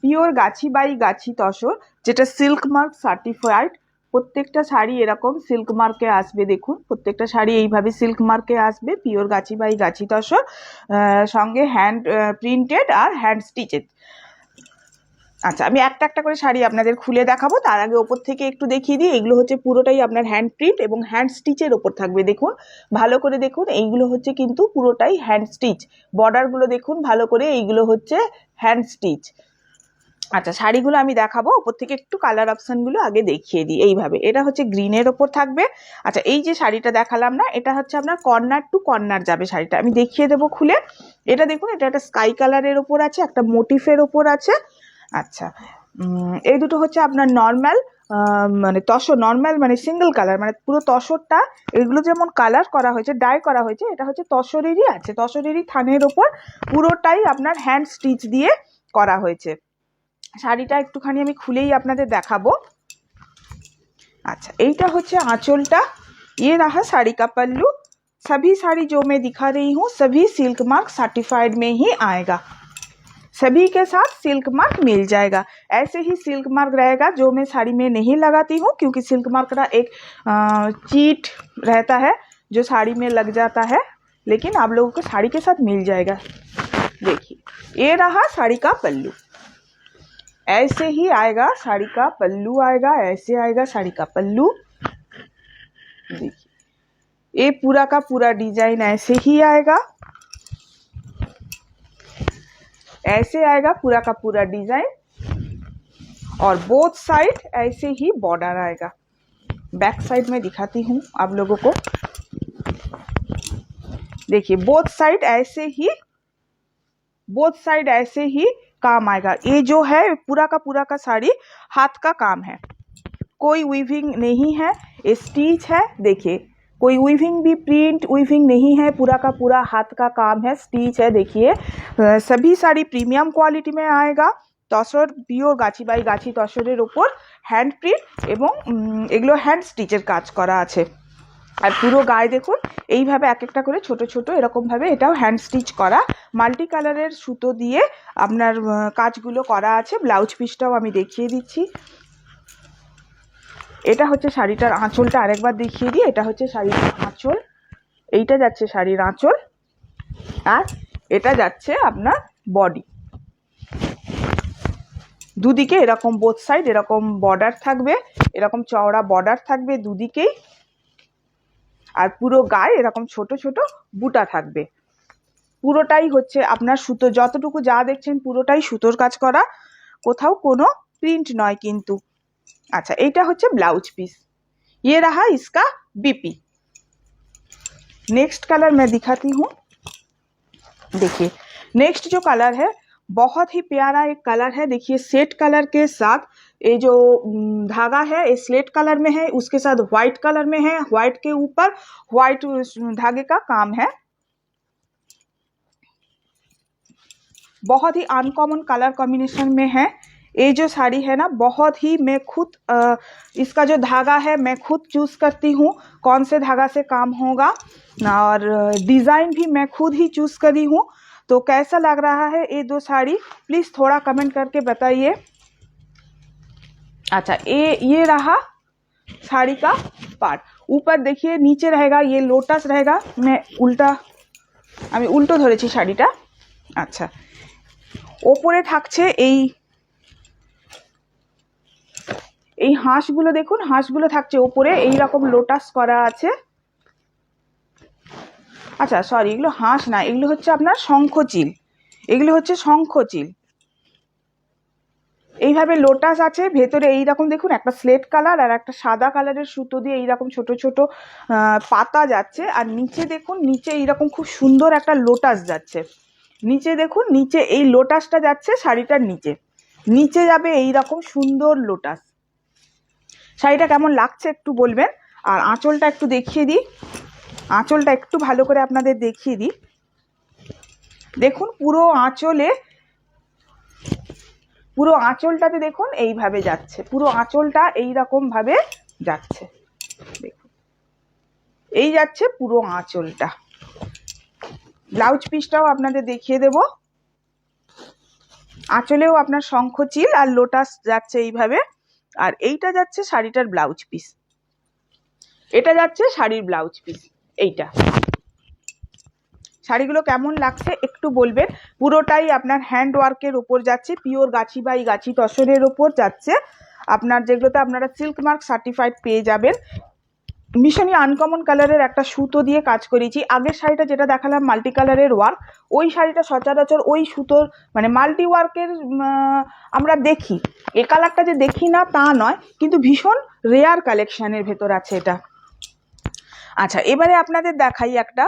Pure Gachhi by গাছি তসর, যেটা silk mark certified. প্রত্যেকটা শাড়ি এরকম সিল্ক মার্কে আসবে, দেখুন প্রত্যেকটা শাড়ি এইভাবে সিল্ক মার্কে আসবে, পিওর গাছি বাই গাছি তসর, সঙ্গে হ্যান্ড প্রিন্টেড আর হ্যান্ড স্টিচেড। আচ্ছা, আমি একটা একটা করে শাড়ি আপনাদের খুলে দেখাবো, তার আগে ওপর থেকে একটু দেখিয়ে দিই। এগুলো হচ্ছে পুরোটাই আপনার হ্যান্ড প্রিন্ট এবং হ্যান্ড স্টিচের ওপর থাকবে। দেখুন ভালো করে দেখুন, এইগুলো হচ্ছে কিন্তু পুরোটাই হ্যান্ড স্টিচ। বর্ডারগুলো দেখুন ভালো করে, এইগুলো হচ্ছে হ্যান্ড স্টিচ। আচ্ছা, শাড়িগুলো আমি দেখাবো, ওপর থেকে একটু কালার অপশানগুলো আগে দেখিয়ে দিই। এইভাবে এটা হচ্ছে গ্রিনের ওপর থাকবে। আচ্ছা, এই যে শাড়িটা দেখালাম না, এটা হচ্ছে আপনার কর্নার টু কর্নার যাবে শাড়িটা, আমি দেখিয়ে দেবো খুলে। এটা দেখুন, এটা একটা স্কাই কালারের ওপর আছে, একটা মোটিফের ওপর আছে। আচ্ছা, এই দুটো হচ্ছে আপনার নর্মাল, মানে তসর নর্মাল মানে সিঙ্গেল কালার, মানে পুরো তসরটা এগুলো যেমন কালার করা হয়েছে, ডাই করা হয়েছে, এটা হচ্ছে তসরেরই আছে, তসরেরই থানের ওপর পুরোটাই আপনার হ্যান্ড স্টিচ দিয়ে করা হয়েছে। শাড়িটা একটুখানি আমি খুলেই আপনাদের দেখাবো। अच्छा, এইটা হচ্ছে আঁচলটা। ये रहा साड़ी का पल्लू। सभी साड़ी जो मैं दिखा रही हूँ सभी सिल्क मार्क सर्टिफाइड में ही आएगा, सभी के साथ सिल्क मार्क मिल जाएगा। ऐसे ही सिल्क मार्क रहेगा जो मैं साड़ी में नहीं लगाती हूँ, क्योंकि सिल्क मार्क का एक चीट रहता है जो साड़ी में लग जाता है, लेकिन आप लोगों को साड़ी के साथ मिल जाएगा। देखिए, ये रहा साड़ी का पल्लू, ऐसे ही आएगा साड़ी का पल्लू, आएगा ऐसे आएगा साड़ी का पल्लू। देखिए, ये पूरा का पूरा डिजाइन ऐसे ही आएगा, ऐसे आएगा पूरा का पूरा डिजाइन, और बोथ साइड ऐसे ही बॉर्डर आएगा। बैक साइड में दिखाती हूँ आप लोगों को। देखिए, बोथ साइड ऐसे ही काम आएगा। ये जो है पूरा का साड़ी हाथ का काम है, कोई वीविंग नहीं है, ये स्टिच है। देखिए, कोई वीविंग भी प्रिंट वीविंग नहीं है, पूरा का पूरा हाथ का काम है, स्टिच है। देखिए, सभी साड़ी प्रीमियम क्वालिटी में आएगा। तसर पिओर गाछी बाई गाछी तसरेर ओपर हैंड प्रिंट এবং এগুলো হ্যান্ড স্টিচের কাজ করা আছে। আর পুরো গায়ে দেখুন এইভাবে এক একটা করে ছোট ছোট এরকমভাবে এটাও হ্যান্ড স্টিচ করা, মাল্টি কালারের সুতো দিয়ে আপনার কাজগুলো করা আছে। ব্লাউজ পিসটাও আমি দেখিয়ে দিচ্ছি। এটা হচ্ছে শাড়িটার আঁচলটা, আরেকবার দেখিয়ে দিই। এটা হচ্ছে শাড়ির আঁচল, এইটা যাচ্ছে শাড়ির আঁচল, আর এটা যাচ্ছে আপনার বডি। দুদিকে এরকম বোথ সাইড এরকম বর্ডার থাকবে, এরকম চওড়া বর্ডার থাকবে দুদিকেই, আর পুরো গায়ে এরকম ছোট ছোট বুটা থাকবে। পুরোটাই হচ্ছে আপনার সুতো, যতটুকু যা দেখছেন পুরোটাই সুতোর কাজ করা, কোথাও কোনো প্রিন্ট নয় কিন্তু। अच्छा, এইটা হচ্ছে ब्लाउज पीस। ये रहा इसका बीपी। नेक्स्ट कलर मैं दिखाती हूँ। देखिए, नेक्स्ट जो कलर है बहुत ही प्यारा एक कलर है। देखिए, सेट कलर के साथ ये जो धागा है ये स्लेट कलर में है, उसके साथ व्हाइट कलर में है, व्हाइट के ऊपर व्हाइट धागे का काम है। बहुत ही अनकॉमन कलर कॉम्बिनेशन में है। ये जो साड़ी है ना, बहुत ही मैं खुद इसका जो धागा है मैं खुद चूज़ करती हूँ कौन से धागा से काम होगा, और डिज़ाइन भी मैं खुद ही चूज़ करी हूँ। तो कैसा लग रहा है ये दो साड़ी, प्लीज़ थोड़ा कमेंट करके बताइए। अच्छा, ये रहा साड़ी का पार्ट। ऊपर देखिए नीचे रहेगा ये लोटस रहेगा, मैं उल्टो धरेছি শাড়িটা। আচ্ছা, ওপরে থাকছে এই হাঁসগুলো, দেখুন হাঁসগুলো থাকছে ওপরে, এই রকম লোটাস করা আছে। আচ্ছা সরি, এগুলো হাঁস না, এগুলো হচ্ছে আপনার শঙ্খচিল, এগুলো হচ্ছে শঙ্খচিল। এইভাবে লোটাস আছে ভেতরে, এইরকম দেখুন একটা স্লেট কালার আর একটা সাদা কালারের সুতো দিয়ে এইরকম ছোট ছোট পাতা যাচ্ছে, আর নিচে দেখুন নিচে এইরকম খুব সুন্দর একটা লোটাস যাচ্ছে। নিচে দেখুন, নিচে এই লোটাসটা যাচ্ছে শাড়িটার নিচে, নিচে যাবে এইরকম সুন্দর লোটাস। শাড়িটা কেমন লাগছে একটু বলবেন। আর আঁচলটা একটু দেখিয়ে দিই, আঁচলটা একটু ভালো করে আপনাদের দেখিয়ে দিই। দেখুন পুরো আঁচলটাতে দেখুন এইভাবে যাচ্ছে, পুরো আঁচলটা এইরকম ভাবে যাচ্ছে। দেখুন এই যাচ্ছে পুরো আঁচলটা। ব্লাউজ পিসটাও আপনাদের দেখিয়ে দেব। আঁচলেও আপনার শঙ্খচিল আর লোটাস যাচ্ছে এইভাবে। আর এইটা যাচ্ছে শাড়িটার ব্লাউজ পিস, এটা যাচ্ছে শাড়ির ব্লাউজ পিস। এইটা শাড়িগুলো কেমন লাগছে একটু বলবেন। পুরোটাই আপনার হ্যান্ড ওয়ার্কের ওপর যাচ্ছে, পিওর গাছি বাই গাছি তসরের ওপর যাচ্ছে আপনার, যেগুলোতে আপনারা সিল্ক মার্ক সার্টিফাইড পেয়ে যাবেন। ভীষণই আনকমন কালারের একটা সুতো দিয়ে কাজ করেছি। আগের শাড়িটা যেটা দেখালাম মাল্টি কালারের ওয়ার্ক, ওই শাড়িটা সচরাচর ওই সুতোর মানে মাল্টি ওয়ার্কের আমরা দেখি, এ কালারটা যে দেখি না তা নয়, কিন্তু ভীষণ রেয়ার কালেকশনের ভেতর আছে এটা। আচ্ছা, এবারে আপনাদের দেখাই একটা,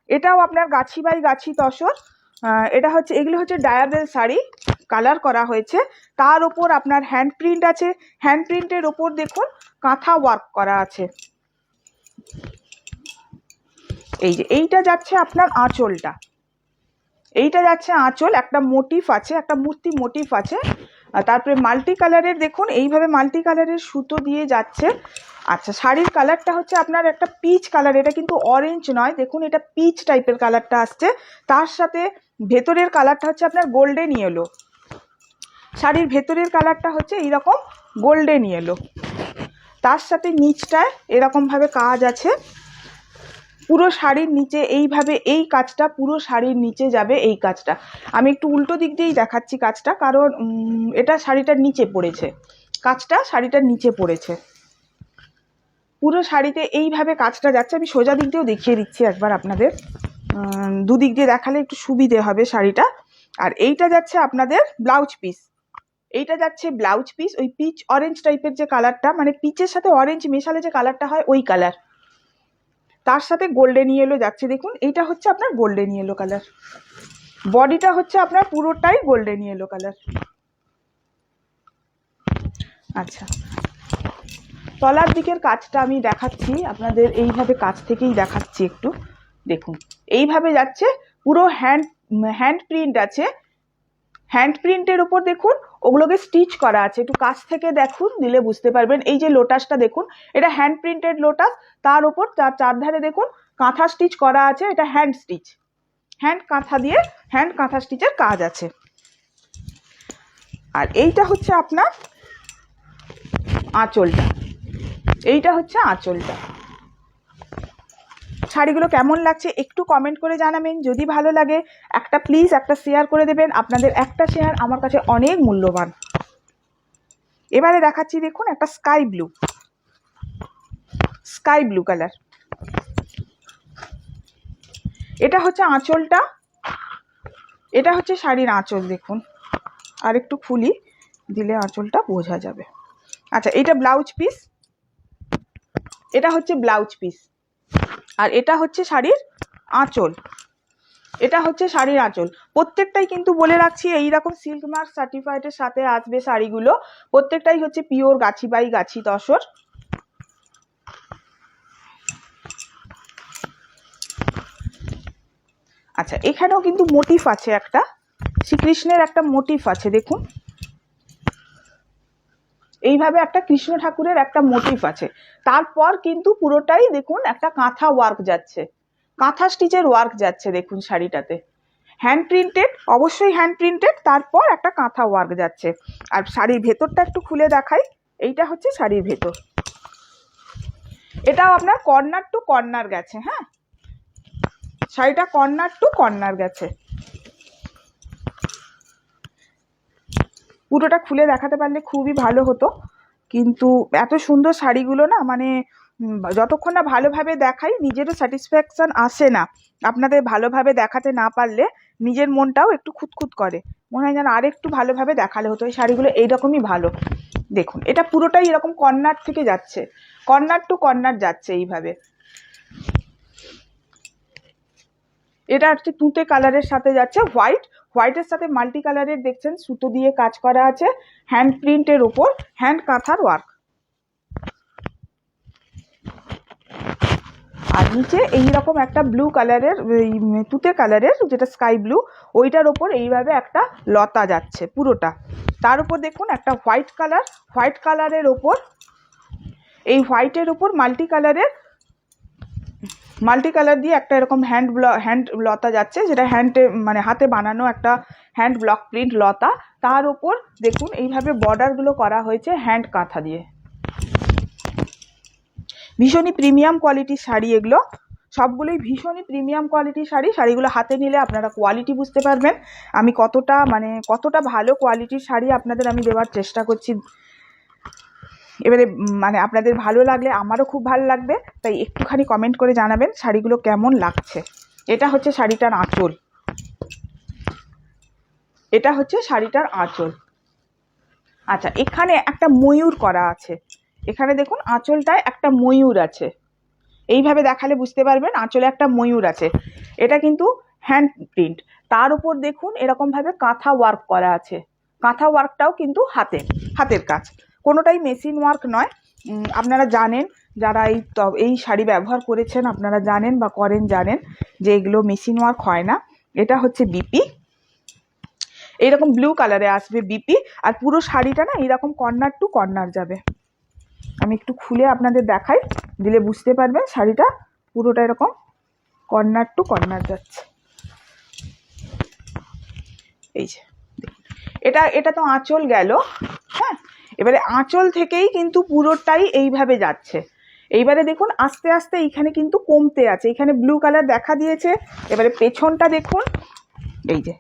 এটাও আপনার গাছি বাই গাছি তসর। এটা হচ্ছে, এগুলো হচ্ছে ডায়াবেল শাড়ি, কালার করা হয়েছে, তার ওপর আপনার হ্যান্ড প্রিন্ট আছে। হ্যান্ড প্রিন্টের ওপর দেখুন কাঁথা ওয়ার্ক করা আছে। এই যে এইটা যাচ্ছে আপনার আঁচলটা, এইটা যাচ্ছে আঁচল, একটা মোটিফ আছে, একটা মূর্তি মোটিফ আছে। তারপরে মাল্টি কালারের দেখুন এইভাবে মাল্টি কালারের সুতো দিয়ে যাচ্ছে। আচ্ছা, শাড়ির কালারটা হচ্ছে আপনার একটা পিচ কালার, এটা কিন্তু অরেঞ্জ নয়, দেখুন এটা পিচ টাইপের কালারটা আসছে। তার সাথে ভেতরের কালারটা হচ্ছে আপনার গোল্ডেন ইয়েলো, শাড়ির ভেতরের কালারটা হচ্ছে এইরকম গোল্ডেন ইয়েলো। তার সাথে নিচটায় এরকমভাবে কাজ আছে, পুরো শাড়ির নিচে এইভাবে এই কাজটা পুরো শাড়ির নিচে যাবে। এই কাজটা আমি একটু উল্টো দিক দিয়েই দেখাচ্ছি কাজটা, কারণ এটা শাড়িটার নিচে পড়েছে, কাজটা শাড়িটার নিচে পড়েছে। পুরো শাড়িতে এইভাবে কাজটা যাচ্ছে। আমি সোজা দিক দিয়েও দেখিয়ে দিচ্ছি একবার আপনাদের, দুদিক দিয়ে দেখালে একটু সুবিধে হবে শাড়িটা। আর এইটা যাচ্ছে আপনাদের ব্লাউজ পিস, এইটা যাচ্ছে ব্লাউজ পিস, ওই পিচ অরেঞ্জ টাইপের যে কালারটা, মানে পিচের সাথে অরেঞ্জ মেশালে যে কালারটা হয় ওই কালার, তার সাথে গোল্ডেন ইয়েলো যাচ্ছে। দেখুন এইটা হচ্ছে আপনার গোল্ডেন ইয়েলো কালার, বডিটা হচ্ছে আপনার পুরোটাই গোল্ডেন ইয়েলো কালার। আচ্ছা, তলার দিকের কাজটা আমি দেখাচ্ছি আপনাদের, এইভাবে কাজ থেকেই দেখাচ্ছি একটু দেখুন। এইভাবে যাচ্ছে, পুরো হ্যান্ড প্রিন্ট আছে, হ্যান্ড প্রিন্টের উপর দেখুন ওগুলোকে স্টিচ করা আছে, একটু কাছ থেকে দেখুন দিলে বুঝতে পারবেন। এই যে লোটাসটা দেখুন, এটা হ্যান্ড প্রিন্টেড লোটাস, তার উপর তার চারধারে দেখুন কাঁথা স্টিচ করা আছে, এটা হ্যান্ড স্টিচ, হ্যান্ড কাঁথা দিয়ে হ্যান্ড কাঁথা স্টিচের কাজ আছে। আর এইটা হচ্ছে আপনার আঁচলটা, এইটা হচ্ছে আঁচলটা। শাড়িগুলো কেমন লাগছে একটু কমেন্ট করে জানাবেন। যদি ভালো লাগে একটা প্লিজ একটা শেয়ার করে দেবেন, আপনাদের একটা শেয়ার আমার কাছে অনেক মূল্যবান। এবারে দেখাচ্ছি দেখুন একটা স্কাই ব্লু কালার, এটা হচ্ছে আঁচলটা, এটা হচ্ছে শাড়ির আঁচল। দেখুন আর একটু খুলি দিলে আঁচলটা বোঝা যাবে। আচ্ছা, এটা ব্লাউজ পিস, এটা হচ্ছে ব্লাউজ পিস, আর এটা হচ্ছে শাড়ির আঁচল, এটা হচ্ছে শাড়ির আঁচল। প্রত্যেকটাই কিন্তু বলে রাখছি এইরকম সিল্ক মার্ক সার্টিফাইডের সাথে আসবে শাড়িগুলো, প্রত্যেকটাই হচ্ছে পিওর গাছি বাই গাছি তসর। আচ্ছা, এখানেও কিন্তু মোটিফ আছে, একটা শ্রীকৃষ্ণের একটা মোটিফ আছে দেখুন, এইভাবে একটা কৃষ্ণ ঠাকুরের একটা মোটিফ আছে। তারপর কিন্তু পুরোটাই দেখুন একটা কাঁথা ওয়ার্ক যাচ্ছে, কাঁথা স্টিচের ওয়ার্ক যাচ্ছে দেখুন শাড়িটাতে, হ্যান্ড প্রিন্টেড, অবশ্যই হ্যান্ড প্রিন্টেড, তারপর একটা কাঁথা ওয়ার্ক যাচ্ছে। আর শাড়ির ভেতরটা একটু খুলে দেখাই, এইটা হচ্ছে শাড়ির ভেতর, এটাও আপনার কর্নার টু কর্নার গেছে। হ্যাঁ, শাড়িটা কর্নার টু কর্নার গেছে। পুরোটা খুলে দেখাতে পারলে খুবই ভালো হতো, কিন্তু এত সুন্দর শাড়িগুলো না, মানে যতক্ষণ না ভালোভাবে দেখাই নিজেরও স্যাটিসফ্যাকশন আসে না। আপনাদের ভালোভাবে দেখাতে না পারলে নিজের মনটাও একটু খুঁতখুত করে, মনে হয় যেন আর একটু ভালোভাবে দেখালে হতো। এই শাড়িগুলো এইরকমই ভালো। দেখুন এটা পুরোটাই এরকম কর্নার থেকে যাচ্ছে, কর্নার টু কর্নার যাচ্ছে এইভাবে। এটা হচ্ছে তুঁতে কালারের সাথে যাচ্ছে, হোয়াইটের সাথে মাল্টি কালারের দেখছেন সুতো দিয়ে কাজ করা আছে, হ্যান্ড প্রিন্টের ওপর হ্যান্ড কাঁথার ওয়ার্ক। আর নিচে এইরকম একটা ব্লু কালারের, তুঁতে কালারের যেটা স্কাই ব্লু, ওইটার ওপর এইভাবে একটা লতা যাচ্ছে পুরোটা। তার উপর দেখুন একটা হোয়াইট কালারের ওপর, এই হোয়াইটের ওপর মাল্টি কালার দিয়ে একটা এরকম হ্যান্ড লতা যাচ্ছে, যেটা হ্যান্ডে মানে হাতে বানানো একটা হ্যান্ড ব্লক প্রিন্ট লতা, তার ওপর দেখুন এইভাবে বর্ডারগুলো করা হয়েছে হ্যান্ড কাঁথা দিয়ে। ভীষণই প্রিমিয়াম কোয়ালিটির শাড়ি এগুলো, সবগুলোই ভীষণই প্রিমিয়াম কোয়ালিটির শাড়ি। শাড়িগুলো হাতে নিলে আপনারা কোয়ালিটি বুঝতে পারবেন আমি কতটা ভালো কোয়ালিটির শাড়ি আপনাদের আমি দেওয়ার চেষ্টা করছি। এবারে মানে আপনাদের ভালো লাগলে আমারও খুব ভালো লাগবে, তাই একটুখানি কমেন্ট করে জানাবেন শাড়িগুলো কেমন লাগছে। এটা হচ্ছে শাড়িটার আঁচল, এটা হচ্ছে শাড়িটার আঁচল। আচ্ছা, এখানে একটা ময়ূর করা আছে, এখানে দেখুন আঁচলটায় একটা ময়ূর আছে, এইভাবে দেখালে বুঝতে পারবেন আঁচলে একটা ময়ূর আছে। এটা কিন্তু হ্যান্ড প্রিন্ট, তার উপর দেখুন এরকমভাবে কাঁথা ওয়ার্ক করা আছে। কাঁথা ওয়ার্কটাও কিন্তু হাতের কাজ, কোনোটাই মেশিন ওয়ার্ক নয়। আপনারা জানেন, যারা এই শাড়ি ব্যবহার করেছেন আপনারা জানেন বা করেন জানেন যে এগুলো মেশিন ওয়ার্ক হয় না। এটা হচ্ছে বিপি, এইরকম ব্লু কালারে আসবে বিপি, আর পুরো শাড়িটা না এইরকম কর্নার টু কর্নার যাবে। আমি একটু খুলে আপনাদের দেখাই, দিলে বুঝতে পারবেন শাড়িটা পুরোটা এরকম কর্নার টু কর্নার যাচ্ছে। এই যে এটা তো আঁচল গেল। হ্যাঁ, এবারে আঁচল থেকেই কিন্তু পুরোটাই এইভাবে যাচ্ছে। এইবারে দেখুন আস্তে আস্তে এইখানে কিন্তু কমতে আছে, এখানে ব্লু কালার দেখা দিয়েছে। এবারে পেছনটা দেখুন, এই যে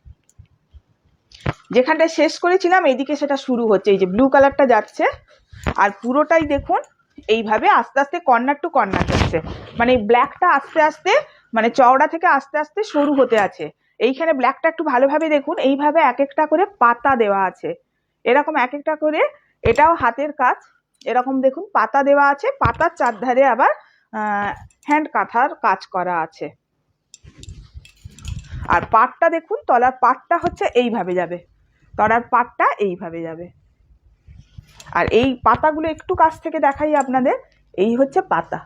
যেখানটা শেষ করেছিলাম এইদিকে সেটা শুরু হচ্ছে, এই যে ব্লু কালারটা যাচ্ছে, আর পুরোটাই দেখুন এইভাবে আস্তে আস্তে কর্নার টু কর্নার যাচ্ছে। মানে ব্ল্যাকটা আস্তে আস্তে মানে চওড়া থেকে আস্তে আস্তে সরু হতে আছে। এইখানে ব্ল্যাকটা একটু ভালোভাবে দেখুন, এইভাবে এক একটা করে পাতা দেওয়া আছে, এরকম এক একটা করে, এটাও হাতের কাজ। এরকম দেখুন পাতা দেওয়া আছে, পাতার চারধারে আবার হ্যান্ড কাঁথার কাজ করা আছে। আর পাটটা দেখুন, তলার পাটটা হচ্ছে এইভাবে যাবে, তলার পাটটা এইভাবে যাবে। আর এই পাতাগুলো একটু কাছ থেকে দেখাই আপনাদের, এই হচ্ছে পাতা,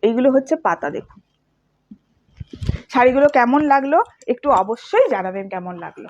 এইগুলো হচ্ছে পাতা। দেখুন শাড়িগুলো কেমন লাগলো একটু অবশ্যই জানাবেন কেমন লাগলো।